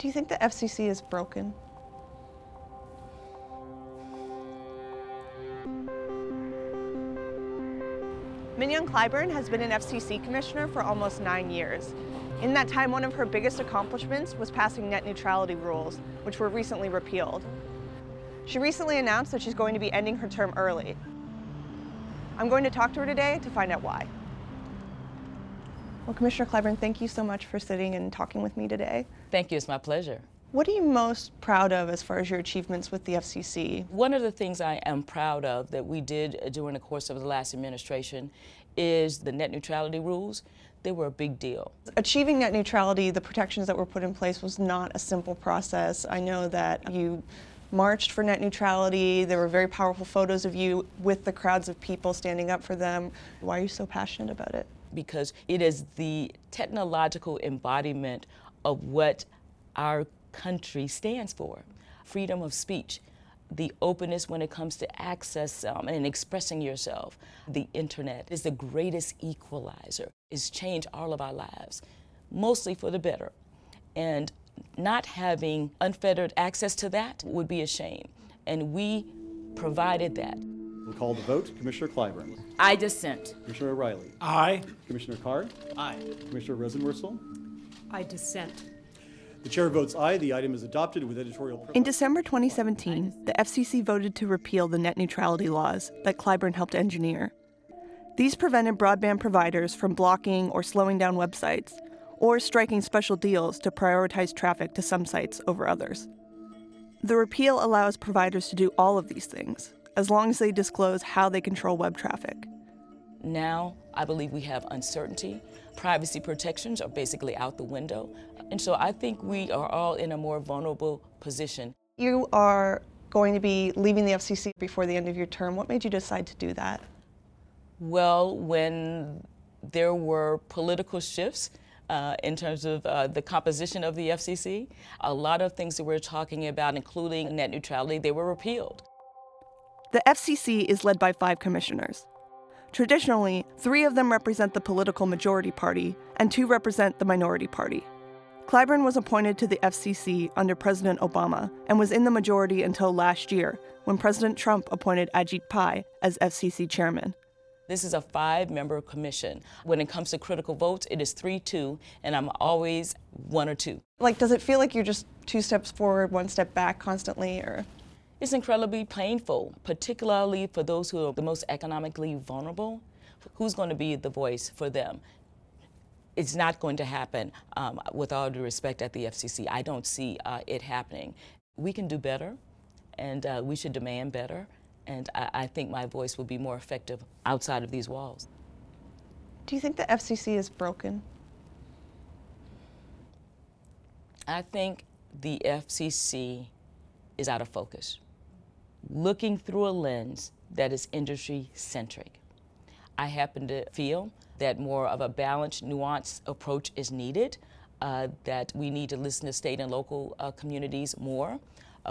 Do you think the FCC is broken? Mignon Clyburn has been an FCC commissioner for almost 9 years. In that time, one of her biggest accomplishments was passing net neutrality rules, which were recently repealed. She recently announced that she's going to be ending her term early. I'm going to talk to her today to find out why. Well, Commissioner Clyburn, thank you so much for sitting and talking with me today. Thank you, it's my pleasure. What are you most proud of as far as your achievements with the FCC? One of the things I am proud of that we did during the course of the last administration is the net neutrality rules. They were a big deal. Achieving net neutrality, the protections that were put in place, was not a simple process. I know that you marched for net neutrality. There were very powerful photos of you with the crowds of people standing up for them. Why are you so passionate about it? Because it is the technological embodiment of what our country stands for. Freedom of speech, the openness when it comes to access and expressing yourself. The internet is the greatest equalizer. It's changed all of our lives, mostly for the better. And not having unfettered access to that would be a shame. And we provided that. We'll call the vote. Commissioner Clyburn. I dissent. Commissioner O'Reilly. Aye. Commissioner Carr. Aye. Commissioner Rosenworcel. I dissent. The chair votes aye. The item is adopted with editorial privilege. In December 2017, the FCC voted to repeal the net neutrality laws that Clyburn helped engineer. These prevented broadband providers from blocking or slowing down websites, or striking special deals to prioritize traffic to some sites over others. The repeal allows providers to do all of these things, as long as they disclose how they control web traffic. Now, I believe we have uncertainty. Privacy protections are basically out the window. And so I think we are all in a more vulnerable position. You are going to be leaving the FCC before the end of your term. What made you decide to do that? Well, when there were political shifts in terms of the composition of the FCC, a lot of things that we're talking about, including net neutrality, they were repealed. The FCC is led by 5 commissioners. Traditionally, 3 of them represent the political majority party and 2 represent the minority party. Clyburn was appointed to the FCC under President Obama and was in the majority until last year, when President Trump appointed Ajit Pai as FCC chairman. This is a 5-member commission. When it comes to critical votes, it is 3-2, and I'm always 1 or 2. Does it feel like you're just 2 steps forward, 1 step back constantly, or? It's incredibly painful, particularly for those who are the most economically vulnerable. Who's going to be the voice for them? It's not going to happen, with all due respect, at the FCC. I don't see it happening. We can do better, and we should demand better, and I think my voice will be more effective outside of these walls. Do you think the FCC is broken? I think the FCC is out of focus, looking through a lens that is industry-centric. I happen to feel that more of a balanced, nuanced approach is needed, that we need to listen to state and local communities more.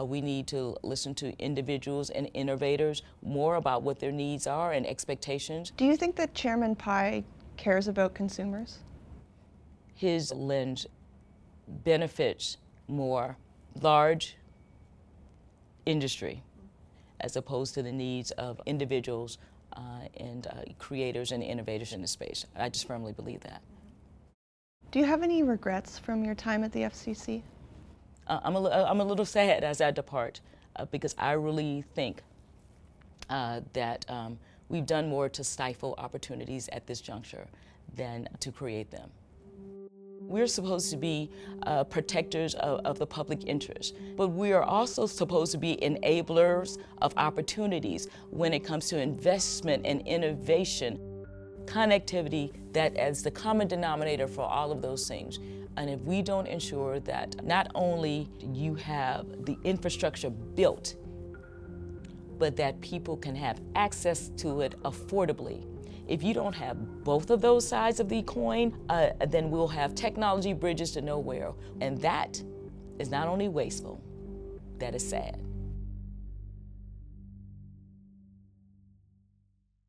We need to listen to individuals and innovators more about what their needs are and expectations. Do you think that Chairman Pai cares about consumers? His lens benefits more large industry as opposed to the needs of individuals and creators and innovators in the space. I just firmly believe that. Do you have any regrets from your time at the FCC? I'm a little sad as I depart because I really think that we've done more to stifle opportunities at this juncture than to create them. We're supposed to be protectors of the public interest, but we are also supposed to be enablers of opportunities when it comes to investment and innovation, connectivity, that as the common denominator for all of those things. And if we don't ensure that not only you have the infrastructure built, but that people can have access to it affordably. If you don't have both of those sides of the coin, then we'll have technology bridges to nowhere. And that is not only wasteful, that is sad.